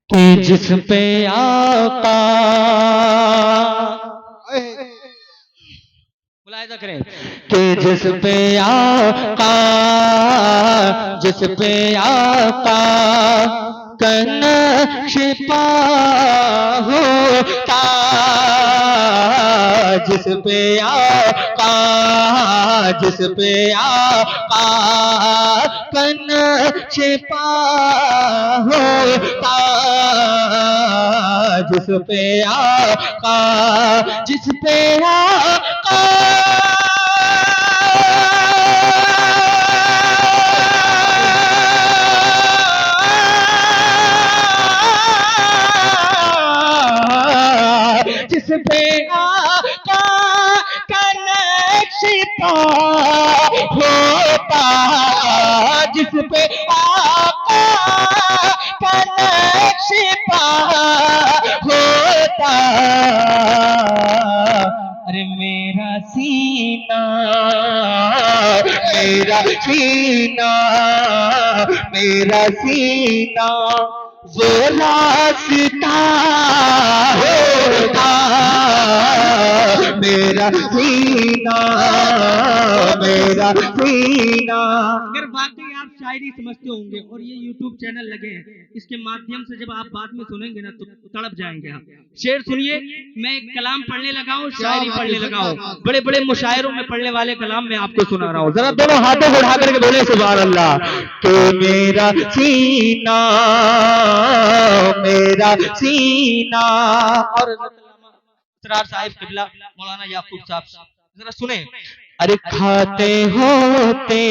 कि जिस पे आका मुलाहिजा करें कि जिस पे आका जिस पे आका कनशिपा होता जिस पे आका जिस पे आका कनशिपा होता जिस पे आका जिस पे आका जिस पे आका का नक्शा होता जिस पे आका का नक्शा होता अरे मेरा सीना मेरा सीना मेरा सीना वो रास्ता होता मेरा सीना मेरा सीना। अगर वाकई आप शायरी समझते होंगे और ये YouTube चैनल लगे हैं, इसके माध्यम से जब आप बाद में सुनेंगे ना तो तड़प जाएंगे आप। शेर सुनिए, मैं एक कलाम पढ़ने लगा हूँ, शायरी पढ़ने लगा हूँ, बड़े बड़े मुशायरों में पढ़ने वाले कलाम मैं आपको सुना रहा हूँ। जरा दोनों हाथों को उठा करके बोले सुभान अल्लाह। तो मेरा सीना मेरा सीना और असरार साहिब किबला मौलाना याकूब साहब जरा सुने। अरे खाते होते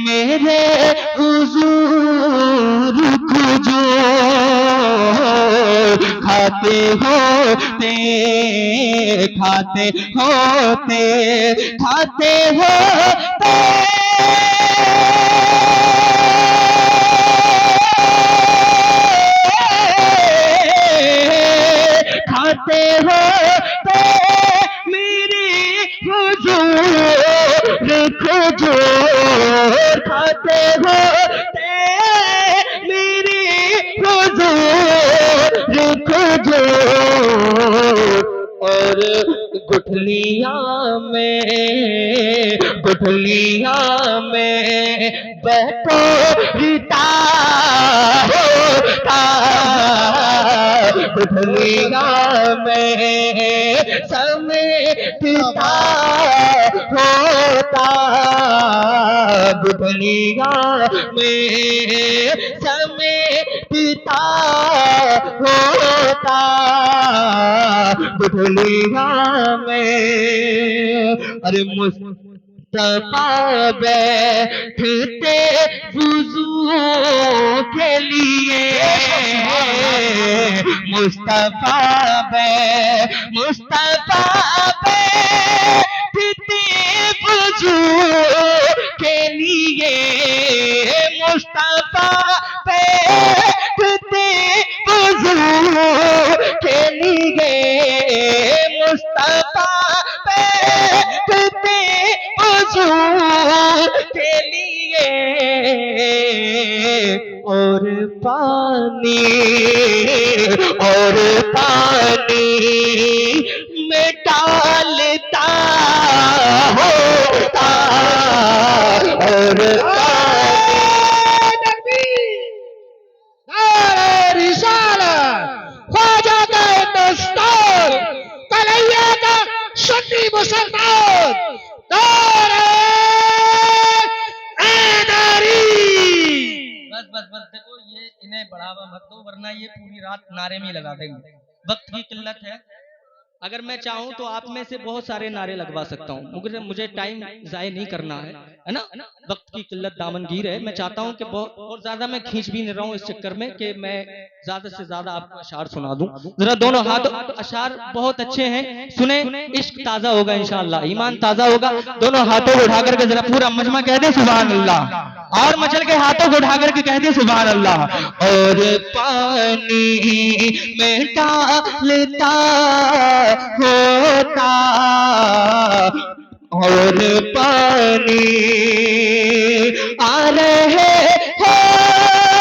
मेरे हुजूर को जो खाते होते खाते होते खाते होते खाते होते मेरे हुजूर को जो खाते होते मेरे हुजूर को जो और गुठलियां में बैठोता होता गुठलियां में समेटता होता गुठलियां में समेटता होता गुठलियां में। अरे मुस्तफा बैठते वुज़ू के लिए मुस्तफा बैठते वुज़ू के लिए मुस्तफा बैठते वुज़ू के लिए मुस्तफा बैठते वुज़ू के लिए और पानी में डालता होता और ख्वाजा का हिंदुस्तान कन्हैया का सुन्नी मुसलमान बस बस बस देखो, ये इन्हें बढ़ावा मत दो वरना ये पूरी रात नारे में लगा देंगे। वक्त की किल्लत है। अगर मैं चाहूं तो आप में से बहुत सारे नारे लगवा सकता हूं, मगर मुझे टाइम जाया नहीं करना है ना। वक्त की किल्लत दामनगीर है। मैं चाहता हूं कि बहुत ज्यादा मैं खींच भी नहीं रहा हूं इस चक्कर में कि मैं ज्यादा से ज्यादा आपको अशार सुना दूं। जरा दोनों हाथ, अशार बहुत अच्छे हैं, सुने, इश्क ताजा होगा इंशाअल्लाह, ईमान ताजा होगा। दोनों हाथों को उठा करके जरा पूरा मजमा कह दे सुभान अल्लाह, और मचल के हाथों को उठा करके कह दे सुभान अल्लाह। और पानी में डालता होता और पानी आ रहे हैं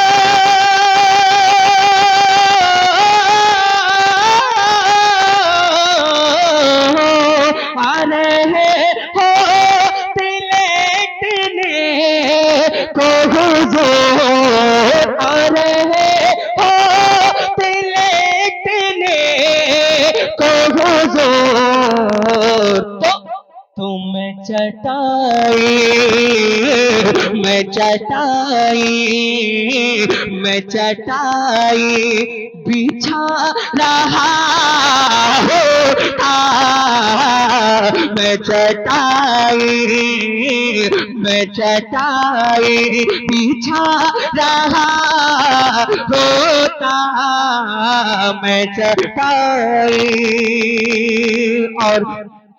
चटाई बिछा रहा होता, मैं चटाई बिछा रहा होता, मैं चटाई। और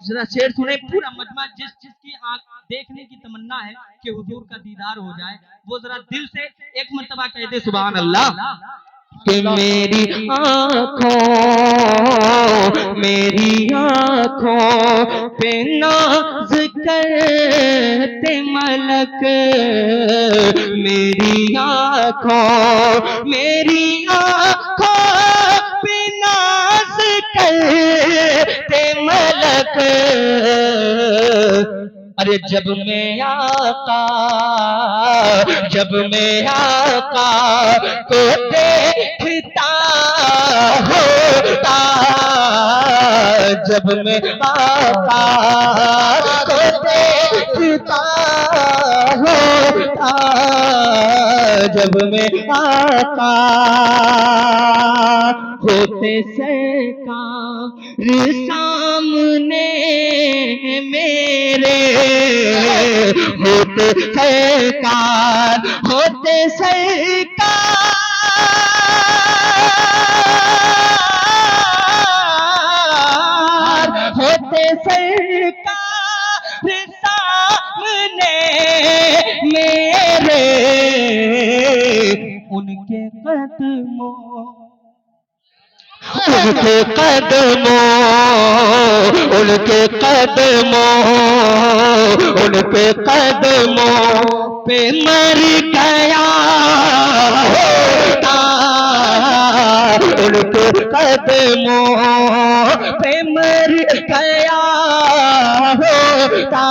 जरा शेर सुने पूरा मजमा, जिसकी आंख देखने की तमन्ना है कि हुजूर का दीदार हो जाए, वो जरा दिल से एक मर्तबा कह दे सुभान अल्लाह। कि मेरी आँखों पे नाज करते मलक, मेरी आँखों पे नाज करते मलक। अरे जब मैं आका को देखता होता, जब मैं आका को देखता होता, जब मैं आका होते सरकार सामने मेरे, होते सरकार सामने मेरे, उनके कदमों पे मर गया होता, उनके कदमों पे मर गया होता,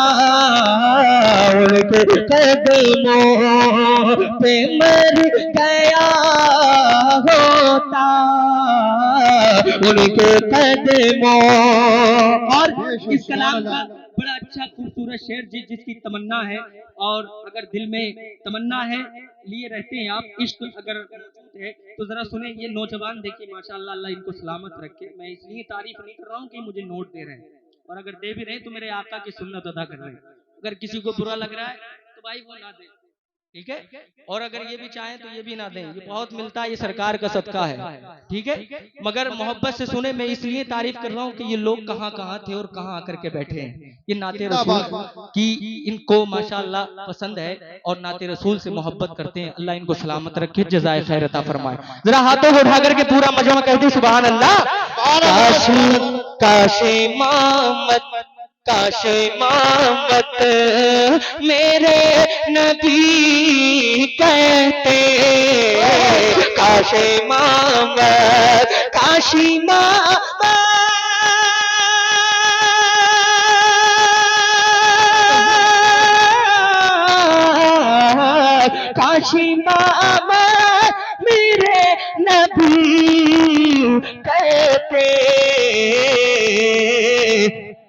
उनके कदमों पे मर गया होता, उनके कदमों। और इस कलाम का बड़ा अच्छा खूबसूरत शेर, जिसकी तमन्ना है, और अगर दिल में तमन्ना है लिए रहते हैं आप, इश्क अगर मौजूद है तो जरा सुने। ये नौजवान देखिए माशाअल्लाह, अल्लाह इनको सलामत रखे। मैं इसलिए तारीफ नहीं कर रहा हूँ कि मुझे नोट दे रहे हैं, और अगर दे भी रहे हैं तो मेरे आका की सुन्नत अदा कर रहे हैं। अगर किसी को बुरा लग रहा है तो भाई वो ना दे, ठीक है। और अगर ये भी चाहें तो ये भी ना दें, ये बहुत मिलता है, ये सरकार का सदका है, ठीक है। मगर मोहब्बत से सुने, मैं इसलिए तारीफ कर रहा हूँ कि ये लोग कहाँ कहाँ थे और कहाँ आकर के बैठे हैं। ये नाते रसूल की इनको माशाअल्लाह पसंद है और नाते रसूल से मोहब्बत करते हैं। अल्लाह इनको सलामत रखे, जज़ाए खैर अता फरमाए। जरा हाथों को उठा करके पूरा मजमा कहते सुभान अल्लाह। काश इमामत मेरे नबी कहते, काश इमामत काशी मामा मेरे नबी कहते।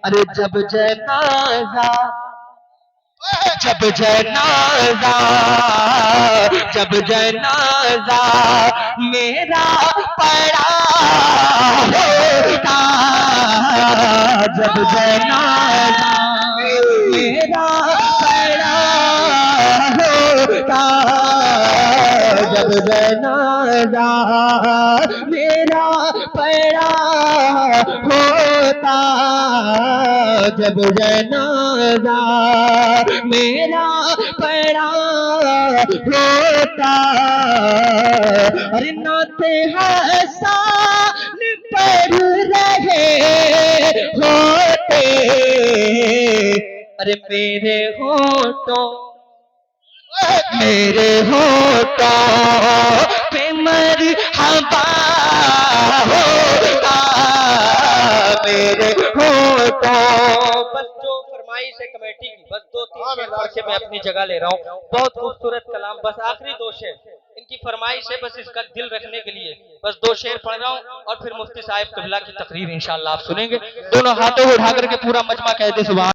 अरे जब जनाजा मेरा पड़ा होता, जब जनाजा मेरा पड़ा होता, जब जनाजा मेरा पड़ा होता, जब जनाजा मेरा पड़ा होता। अरे नाते हसन पढ़ रहे होते, अरे मेरे होठों पे मरहबा होता, मेरे होठों। बस जो फरमाइश है कमेटी की, बस 2-3 शेर पढ़ के मैं अपनी जगह ले रहा हूँ। बहुत खूबसूरत कलाम, बस आखिरी 2 शेर इनकी फरमाइश है, बस इसका दिल रखने के लिए बस 2 शेर पढ़ रहा हूँ, और फिर मुफ्ती साहिब क़िबला की तकरीर इंशाअल्लाह आप सुनेंगे। दोनों हाथों को उठा करके पूरा मजमा कहते सुभान।